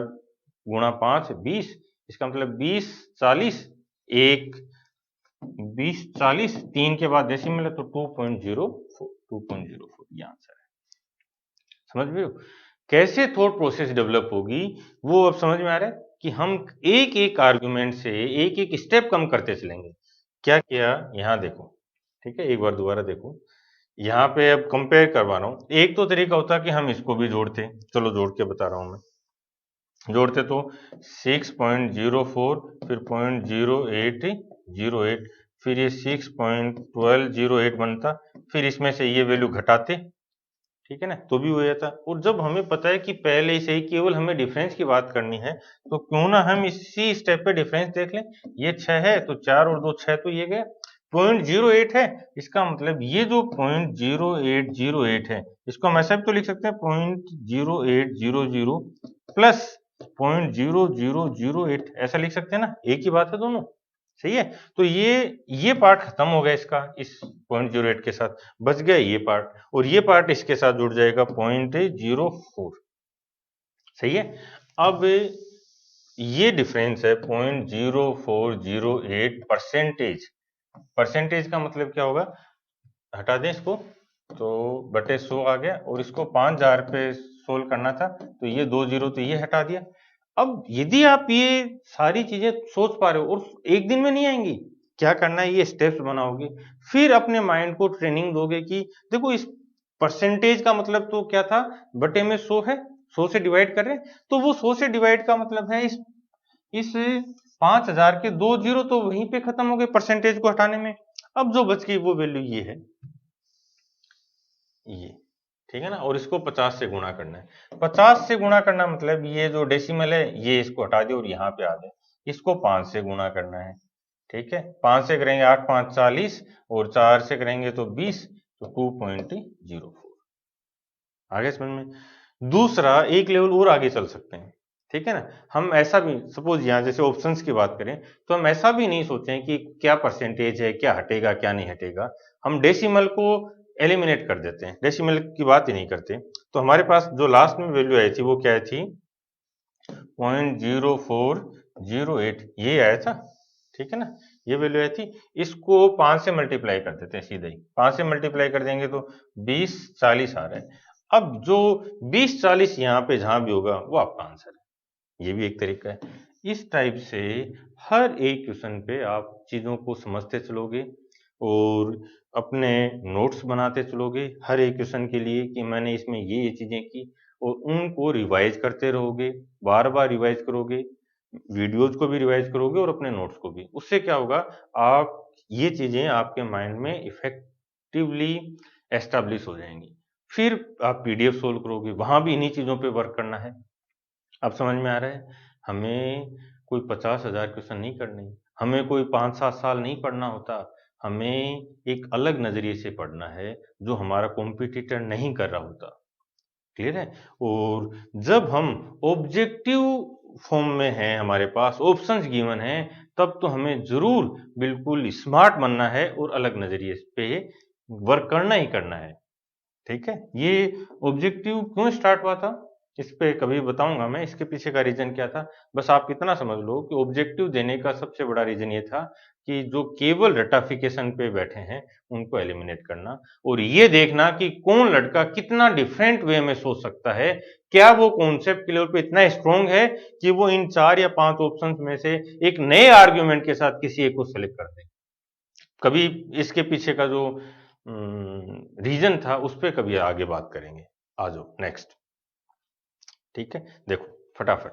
गुणा 5 20। इसका मतलब 20 40 एक 20 40 3 के बाद डेसिमल है, तो 2.04 ये आंसर है। समझ रहे हो कैसे थॉट प्रोसेस डेवलप होगी? वो अब समझ में आ रहा है कि हम एक एक आर्गुमेंट से एक एक स्टेप कम करते चलेंगे। क्या किया यहाँ देखो, ठीक है, एक बार दोबारा देखो। यहाँ पे अब कंपेयर करवा रहा हूँ। एक तो तरीका होता कि हम इसको भी जोड़ते, चलो जोड़ के बता रहा हूँ मैं। जोड़ते तो 6.04 फिर 0.0808, फिर ये 6.1208 बनता, फिर इसमें से ये वैल्यू घटाते, ठीक है ना, तो भी हो जाता। और जब हमें पता है कि पहले से ही केवल हमें डिफरेंस की बात करनी है, तो क्यों ना हम इसी स्टेप पे डिफरेंस देख लें। ये 6 है तो 4 और 2 6, तो ये गया। 0.08 है, इसका मतलब ये जो 0.0808 है इसको हम ऐसा भी तो लिख सकते हैं 0.0800 प्लस 0.0008, ऐसा लिख सकते हैं ना, एक ही बात है दोनों, सही है। तो ये पार्ट खत्म हो गया इसका, इस 0.08 के साथ बच गया ये पार्ट, और ये पार्ट इसके साथ जुड़ जाएगा 0.04, सही है। अब ये डिफरेंस है 0.0408 परसेंटेज। परसेंटेज का मतलब क्या होगा, हटा दें इसको तो बटे 100 आ गया, और इसको 5000 पे सोल्व करना था तो ये 2 जीरो तो ये हटा दिया। अब यदि आप ये सारी चीजें सोच पा रहे हो और एक दिन में नहीं आएंगी, क्या करना है, ये स्टेप्स बनाओगे, फिर अपने माइंड को ट्रेनिंग दोगे कि देखो इस परसेंटेज का मतलब तो क्या था, बटे में 100 है, 100 से डिवाइड कर रहे हैं, तो वो 100 से डिवाइड का मतलब है इस 5000 के 2 जीरो तो वहीं पे खत्म हो गए परसेंटेज को हटाने में। अब जो बच गई वो वैल्यू ये है, ये, ठीक है ना, और इसको 50 से गुणा करना है। 50 से गुणा करना मतलब ये जो डेसिमल है ये इसको हटा दिया और यहाँ पे आ गए, इसको 5 से गुणा करना है, ठीक है। 5 से करेंगे 8 5 40, और 4 से करेंगे तो 20, तो 2.04 आगे समझ में। दूसरा एक लेवल और आगे चल सकते हैं, ठीक है ना, हम ऐसा भी सपोज यहाँ जैसे ऑप्शंस की बात करें तो हम ऐसा भी नहीं सोचें कि क्या परसेंटेज है, क्या हटेगा क्या नहीं हटेगा, हम डेसिमल को एलिमिनेट कर देते हैं, डेसिमल की बात ही नहीं करते। तो हमारे पास जो लास्ट में वैल्यू आई थी वो क्या थी, 0.0408, ये आया था, ठीक है ना, ये वैल्यू आई थी। इसको 5 से मल्टीप्लाई कर देते हैं सीधा ही, 5 से मल्टीप्लाई कर देंगे तो 20 40 आ रहा है। अब जो 20 40 यहाँ पे जहां भी होगा वो आपका आंसर है, ये भी एक तरीका है। इस टाइप से हर एक क्वेश्चन पे आप चीजों को समझते चलोगे और अपने नोट्स बनाते चलोगे हर एक क्वेश्चन के लिए कि मैंने इसमें ये चीजें की, और उनको रिवाइज करते रहोगे, बार बार रिवाइज करोगे, वीडियोज को भी रिवाइज करोगे और अपने नोट्स को भी। उससे क्या होगा, आप ये चीजें आपके माइंड में इफेक्टिवली एस्टेब्लिश हो जाएंगी। फिर आप पीडीएफ सोल्व करोगे, वहां भी इन्हीं चीजों पे वर्क करना है। अब समझ में आ रहा है, हमें कोई 50,000 क्वेश्चन नहीं करने, हमें कोई 5-7 साल नहीं पढ़ना होता, हमें एक अलग नजरिए से पढ़ना है जो हमारा कॉम्पिटिटर नहीं कर रहा होता, क्लियर है। और जब हम ऑब्जेक्टिव फॉर्म में हैं, हमारे पास ऑप्शंस गिवन हैं, तब तो हमें जरूर बिल्कुल स्मार्ट बनना है और अलग नजरिए पे वर्क करना ही करना है, ठीक है। ये ऑब्जेक्टिव क्यों स्टार्ट हुआ था इस पे कभी बताऊंगा मैं, इसके पीछे का रीजन क्या था, बस आप इतना समझ लो कि ऑब्जेक्टिव देने का सबसे बड़ा रीजन ये था कि जो केवल रटाफिकेशन पे बैठे हैं उनको एलिमिनेट करना, और ये देखना कि कौन लड़का कितना डिफरेंट वे में सोच सकता है, क्या वो कॉन्सेप्ट के लेवल पे इतना स्ट्रॉन्ग है कि वो इन 4 या 5 ऑप्शंस में से एक नए आर्ग्यूमेंट के साथ किसी एक को सेलेक्ट कर दे। कभी इसके पीछे का जो रीजन था उस पर कभी आगे बात करेंगे। आ जाओ नेक्स्ट, ठीक है। देखो फटाफट,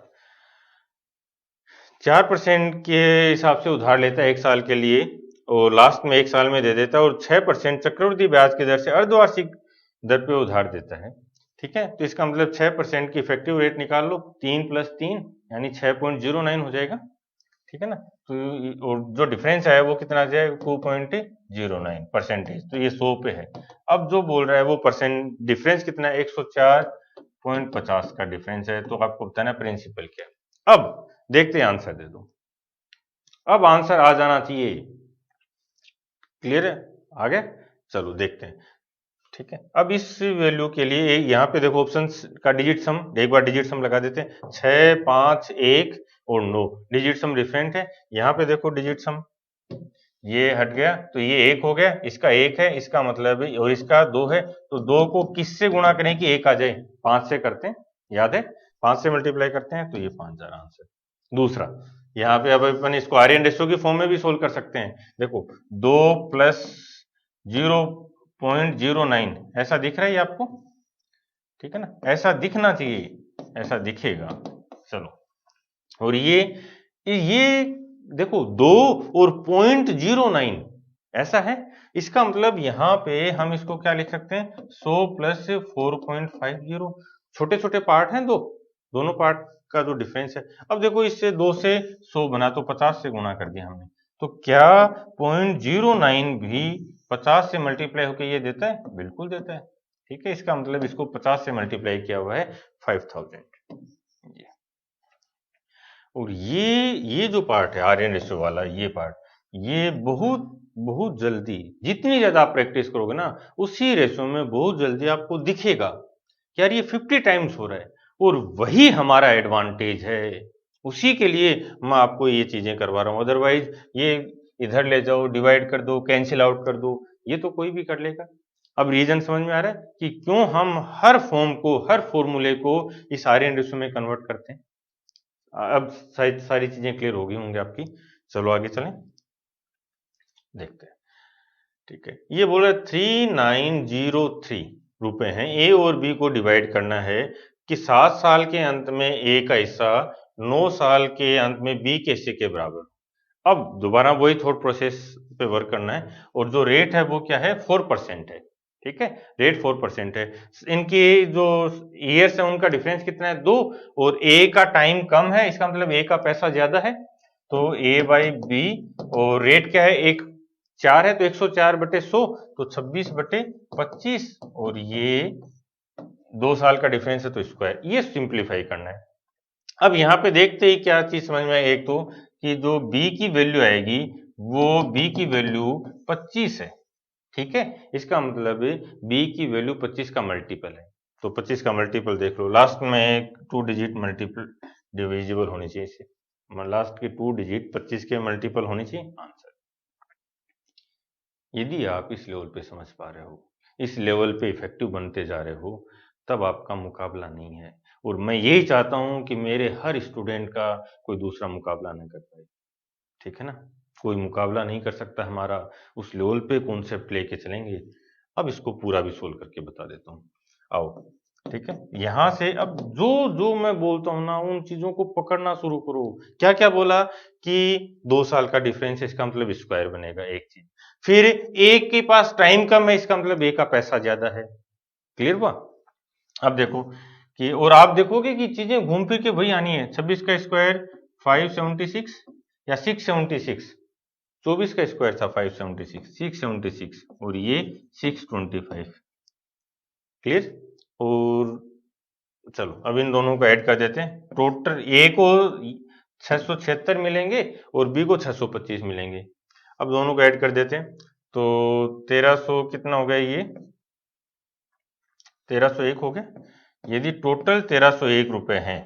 4% के हिसाब से उधार लेता है 1 साल के लिए, और लास्ट में 1 साल में दे देता है, और 6% चक्रवृद्धि ब्याज की दर से अर्धवार्षिक दर पे उधार देता है, ठीक है। तो इसका मतलब 6% की इफेक्टिव रेट निकाल लो, 3 + 3 यानी 6.09 हो जाएगा, ठीक है ना। तो और जो डिफरेंस है वो कितना आ जाएगा, 2.09 परसेंटेज, तो ये 100 पे है। अब जो बोल रहा है वो परसेंट डिफरेंस कितना है, 104.50 का डिफरेंस है, तो आपको बताना प्रिंसिपल क्या है। अब देखते हैं, आंसर दे दो, अब आंसर आ जाना चाहिए, क्लियर है, आ गया, चलो देखते हैं, ठीक है। अब इस वैल्यू के लिए यहाँ पे देखो ऑप्शंस का डिजिट सम, एक बार डिजिट सम लगा देते हैं, 6 5 1 और 9, डिजिट सम डिफरेंट है, यहाँ पे देखो डिजिट सम, ये हट गया तो ये 1 हो गया, इसका 1 है, इसका मतलब है, और इसका 2 है, तो 2 को किससे गुणा करें कि 1 आ जाए, 5 से करते हैं, याद है, 5 से मल्टीप्लाई करते हैं तो ये 5000 आंसर। दूसरा, यहाँ पे अब अपन इसको आर्यन रेशियो की फॉर्म में भी सोल्व कर सकते हैं, देखो 2 + 0.09 ऐसा दिख रहा है ये आपको, ठीक है ना, ऐसा दिखना चाहिए, ऐसा दिखेगा, चलो। और ये देखो 2 और 0.09 ऐसा है, इसका मतलब यहां पे हम इसको क्या लिख सकते हैं, 100 + 4.50, छोटे छोटे पार्ट हैं, दोनों पार्ट का जो डिफरेंस है। अब देखो इससे 2 से 100 बना तो 50 से गुणा कर दिया हमने, तो क्या 0.09 भी 50 से मल्टीप्लाई होकर ये देता है? बिल्कुल देता है। ठीक है, इसका मतलब इसको 50 से मल्टीप्लाई किया हुआ है 5000। और ये जो पार्ट है आर्यन रेशियो वाला, ये पार्ट, ये बहुत बहुत जल्दी, जितनी ज्यादा आप प्रैक्टिस करोगे ना, उसी रेशियो में बहुत जल्दी आपको दिखेगा कि यार ये 50 टाइम्स हो रहा है। और वही हमारा एडवांटेज है, उसी के लिए मैं आपको ये चीजें करवा रहा हूं। अदरवाइज ये इधर ले जाओ, डिवाइड कर दो, कैंसिल आउट कर दो, ये तो कोई भी कर लेगा। अब रीजन समझ में आ रहा है कि क्यों हम हर फॉर्म को, हर फॉर्मूले को इस आर्यन रेशियो में कन्वर्ट करते हैं। अब शायद सारी चीजें क्लियर हो गई होंगी आपकी। चलो आगे चलें, देखते हैं। ठीक है, ये बोला 3903 रुपए हैं। ए और बी को डिवाइड करना है कि 7 साल के अंत में ए का हिस्सा 9 साल के अंत में बी के हिस्से के बराबर। अब दोबारा वही थॉट प्रोसेस पे वर्क करना है, और जो रेट है वो क्या है? 4% है। ठीक है, रेट 4% है। इनकी जो ईयर्स है उनका डिफरेंस कितना है? 2, और ए का टाइम कम है, इसका मतलब ए का पैसा ज्यादा है, तो ए बाई बी। और रेट क्या है? 4 है तो 104/100, तो 26/25, और ये 2 साल का डिफरेंस है तो स्क्वायर। ये सिंप्लीफाई करना है। अब यहाँ पे देखते ही क्या चीज समझ में आई? एक तो कि जो b की वैल्यू आएगी वो b की वैल्यू 25 है। ठीक है, इसका मतलब b की वैल्यू 25 का मल्टीपल है। तो 25 का मल्टीपल देख लो, लास्ट में 2 डिजिट मल्टीपल डिविजिबल होनी चाहिए इसे, लास्ट की 2 डिजिट 25 के मल्टीपल होनी चाहिए आंसर। यदि आप इस लेवल पे समझ पा रहे हो, इस लेवल पे इफेक्टिव बनते जा रहे हो, तब आपका मुकाबला नहीं है। और मैं यही चाहता हूं कि मेरे हर स्टूडेंट का कोई दूसरा मुकाबला न कर पाए। ठीक है ना, कोई मुकाबला नहीं कर सकता हमारा, उस लेवल पे कॉन्सेप्ट लेके चलेंगे। अब इसको पूरा भी सोल्व करके बता देता हूँ, आओ। ठीक है, यहां से अब जो जो मैं बोलता हूं ना, उन चीजों को पकड़ना शुरू करो। क्या क्या बोला? कि 2 साल का डिफरेंस है, इसका मतलब स्क्वायर बनेगा, एक चीज। फिर एक के पास टाइम कम है, इसका मतलब एक का पैसा ज्यादा है। क्लियर हुआ? अब देखो कि, और आप देखोगे कि चीजें घूम फिर के वही आनी है। 26 का स्क्वायर 576 या 676, 24 का स्क्वायर था 576, 676, और ये 625। क्लियर? और चलो अब इन दोनों को ऐड कर देते हैं। टोटल ए को 676 मिलेंगे और बी को 625 मिलेंगे। अब दोनों को ऐड कर देते हैं, तो 1300 कितना हो गया? ये 1301 हो गया। यदि टोटल 1301 रुपए हैं,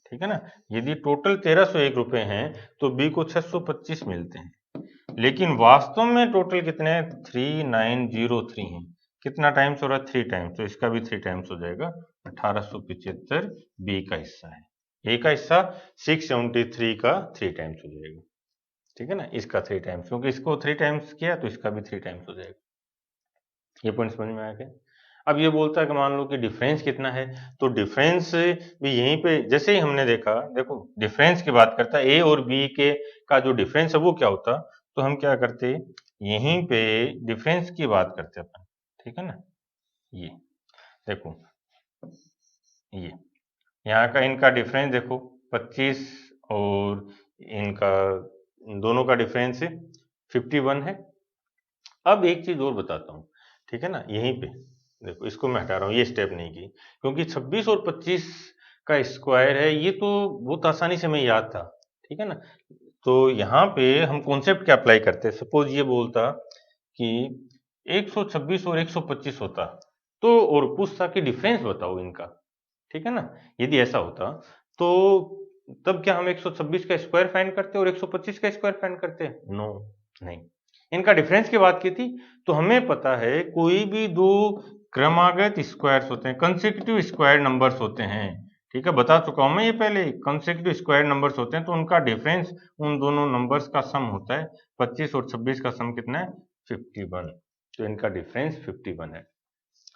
ठीक है ना, यदि टोटल 1301 रुपए हैं तो बी को 625 मिलते हैं। लेकिन वास्तव में टोटल कितने हैं? 3903 हैं। कितना टाइम्स हो रहा है? 3 टाइम्स, तो इसका भी 3 टाइम्स हो जाएगा। 1875 बी का हिस्सा है, ए का हिस्सा 673 का 3 टाइम्स हो जाएगा। ठीक है ना, इसका 3 टाइम्स, क्योंकि इसको 3 टाइम्स किया तो इसका भी 3 टाइम्स हो जाएगा। ये पॉइंट समझ में आ गया? अब ये बोलता है कि मान लो कि डिफरेंस कितना है, तो डिफरेंस भी यहीं पे जैसे ही हमने देखा, देखो डिफरेंस की बात करता है, ए और बी के का जो डिफरेंस है वो क्या होता, तो हम क्या करते, यहीं पे डिफरेंस की बात करते अपन। ठीक है ना, ये देखो, ये यहाँ का इनका डिफरेंस देखो 25, और इनका दोनों का डिफरेंस 51 है। अब एक चीज और बताता हूँ, ठीक है ना, यहीं पे देखो, इसको मैं हटा रहा हूँ, ये स्टेप नहीं की, क्योंकि 26 और 25 का स्क्वायर है, ये तो बहुत आसानी से मैं याद था। ठीक है ना, तो यहाँ पे हम कॉन्सेप्ट क्या अप्लाई करते हैं। सपोज ये बोलता कि 126 और 125 होता, तो और पूछता कि डिफरेंस बताओ इनका। ठीक है ना, यदि ऐसा होता तो तब क्या हम 126 का स्क्वायर फाइंड करते और 125 का स्क्वायर फाइंड करते? नो, नहीं। इनका डिफरेंस की बात की थी, तो हमें पता है कोई भी दो क्रमागत स्क्वायर्स होते हैं, कंसेक्यूटिव स्क्वायर नंबर्स होते हैं। ठीक है, बता चुका हूं मैं ये पहले, कंसेक्यूटिव स्क्वायर नंबर्स होते हैं तो उनका डिफरेंस उन दोनों नंबर्स का सम होता है। 25 और 26 का सम कितना है? 51। तो इनका डिफरेंस 51 है।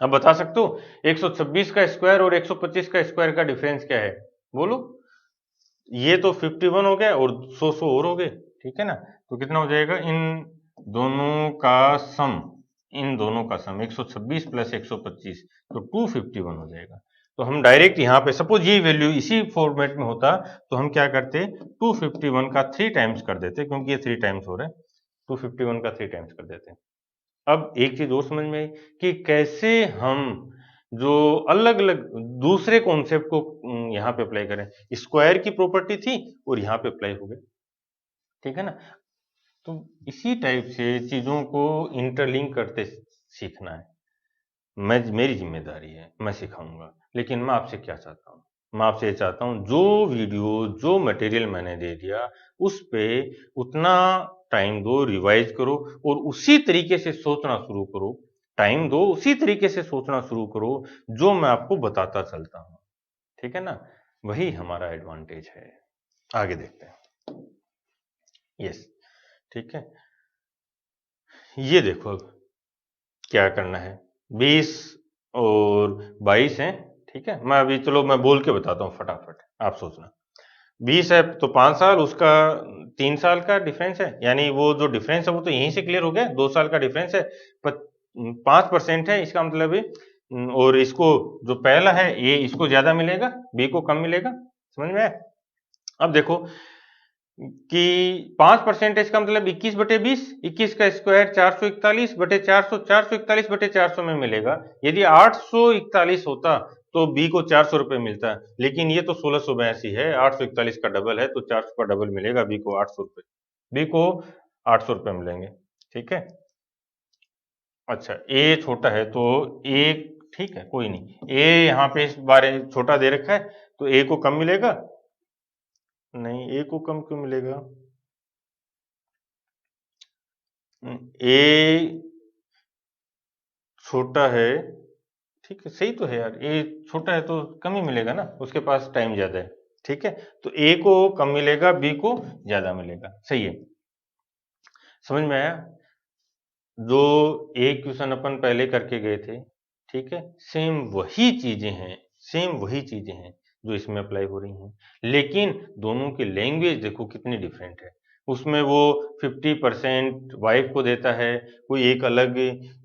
अब बता सकते हो 126 का स्क्वायर और 125 का स्क्वायर का डिफरेंस क्या है? बोलो। ये तो 51 हो गया और 100 और हो गए। ठीक है ना, तो कितना हो जाएगा? इन दोनों का सम, इन दोनों का सम 126 प्लस 125, तो 251 हो जाएगा। तो हम डायरेक्ट यहाँ पे, सपोज ये वैल्यू इसी फॉर्मेट में होता तो हम क्या करते, 251 का 3 टाइम्स कर देते, क्योंकि ये 3 टाइम्स हो रहा है। 251 का 3 टाइम्स कर देते हैं। अब एक चीज और समझ में आई कि कैसे हम जो अलग अलग दूसरे कॉन्सेप्ट को यहाँ पे अप्लाई करें। स्क्वायर की प्रॉपर्टी थी और यहाँ पे अप्लाई हो गई, ठीक है ना। तो इसी टाइप से चीजों को इंटरलिंक करते सीखना है। मेरी जिम्मेदारी है, मैं सिखाऊंगा। लेकिन मैं आपसे क्या चाहता हूँ, मैं आपसे ये चाहता हूँ जो वीडियो जो मटेरियल मैंने दे दिया उस पे उतना टाइम दो, रिवाइज करो और उसी तरीके से सोचना शुरू करो। टाइम दो, उसी तरीके से सोचना शुरू करो जो मैं आपको बताता चलता हूँ, ठीक है ना। वही हमारा एडवांटेज है। आगे देखते हैं। यस, ठीक है। ये देखो अब क्या करना है। 20 और 22 है, ठीक है। मैं अभी चलो मैं बोल के बताता हूँ फटाफट, आप सोचना। 20 है तो 5 साल, उसका 3 साल का डिफरेंस है, यानी वो जो डिफरेंस है वो तो यहीं से क्लियर हो गया, 2 साल का डिफरेंस है। 5% है, इसका मतलब है। और इसको जो पहला है ए, इसको ज्यादा मिलेगा, बी को कम मिलेगा। समझ में आया? अब देखो कि 5% है, इसका मतलब 21/20, 21 का स्क्वायर 441/400, 441/400 में मिलेगा। यदि 841 होता तो बी को 400 रुपए मिलता, लेकिन ये तो 1682 है, 841 का डबल है तो 400 का डबल मिलेगा, बी को 800 रुपए, बी को 800 रुपए मिलेंगे, ठीक है। अच्छा, ए छोटा है तो ए, ठीक है कोई नहीं, ए यहाँ पे इस बारे छोटा दे रखा है तो ए को कम मिलेगा। नहीं, ए को कम क्यों मिलेगा? ए छोटा है, ठीक है, सही तो है यार, ए छोटा है तो कम ही मिलेगा ना, उसके पास टाइम ज्यादा है, ठीक है। तो ए को कम मिलेगा, बी को ज्यादा मिलेगा, सही है। समझ में आया? जो एक क्वेश्चन अपन पहले करके गए थे, ठीक है, सेम वही चीजें हैं, सेम वही चीजें हैं जो इसमें अप्लाई हो रही हैं, लेकिन दोनों की लैंग्वेज देखो कितनी डिफरेंट है। उसमें वो 50% वाइफ को देता है, कोई एक अलग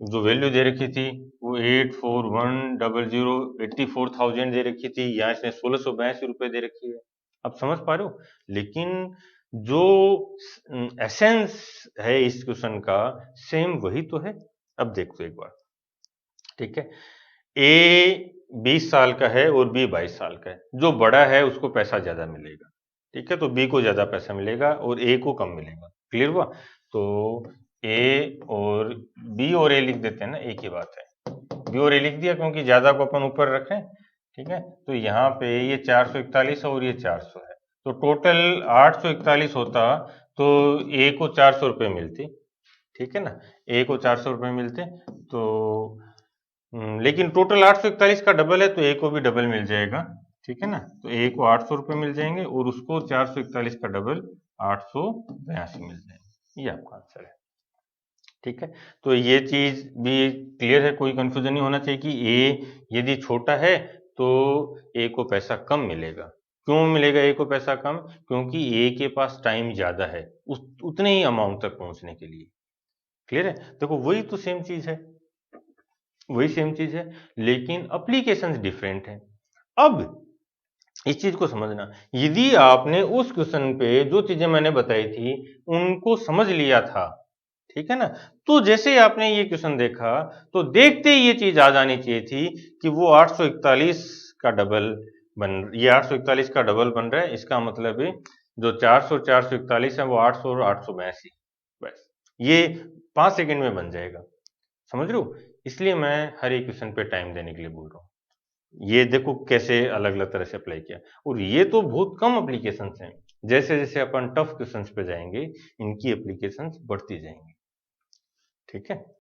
जो वैल्यू दे रखी थी वो 84100 84,000 दे रखी थी, यहाँ इसने 1682 रुपए दे रखी है। अब समझ पा रहे हो? लेकिन जो एसेंस है इस क्वेश्चन का सेम वही तो है। अब देखो एक बार, ठीक है। ए 20 साल का है और बी 22 साल का है, जो बड़ा है उसको पैसा ज्यादा मिलेगा, ठीक है, तो बी को ज्यादा पैसा मिलेगा और ए को कम मिलेगा। क्लियर हुआ? तो ए और बी और ए लिख देते हैं ना, एक ही बात है। बी और ए लिख दिया क्योंकि ज्यादा को अपन ऊपर रखें, ठीक है। तो यहाँ पे ये 441 है और ये 400 है, तो टोटल 841 होता तो ए को 400 रुपये मिलते, ठीक है ना, ए को 400 रुपये मिलते। तो लेकिन टोटल 841 का डबल है तो ए को भी डबल मिल जाएगा, ठीक है ना। तो ए को 800 रुपये मिल जाएंगे और उसको 441 का डबल 882 मिल जाएंगे। ये आपका आंसर है, ठीक है। तो ये चीज भी क्लियर है, कोई कंफ्यूजन नहीं होना चाहिए कि ए यदि छोटा है तो ए को पैसा कम मिलेगा। क्यों मिलेगा ए को पैसा कम? क्योंकि ए के पास टाइम ज्यादा है उतने ही अमाउंट तक पहुंचने के लिए। क्लियर है? देखो वही तो सेम चीज है, वही सेम चीज है, लेकिन अप्लीकेशंस डिफरेंट है। अब इस चीज को समझना, यदि आपने उस क्वेश्चन पे जो चीजें मैंने बताई थी उनको समझ लिया था, ठीक है ना, तो जैसे ही आपने ये क्वेश्चन देखा तो देखते ही ये चीज आ जानी चाहिए थी कि वो 841 का डबल ये 841 का डबल बन रहा है, इसका मतलब है जो 400 441 है वो 800 और 882, बस ये 5 सेकंड में बन जाएगा। समझ रहे हो? इसलिए मैं हर एक क्वेश्चन पे टाइम देने के लिए बोल रहा हूँ। ये देखो कैसे अलग अलग तरह से अप्लाई किया, और ये तो बहुत कम एप्लीकेशंस हैं, जैसे जैसे अपन टफ क्वेश्चंस पे जाएंगे इनकी एप्लीकेशंस बढ़ती जाएंगी, ठीक है।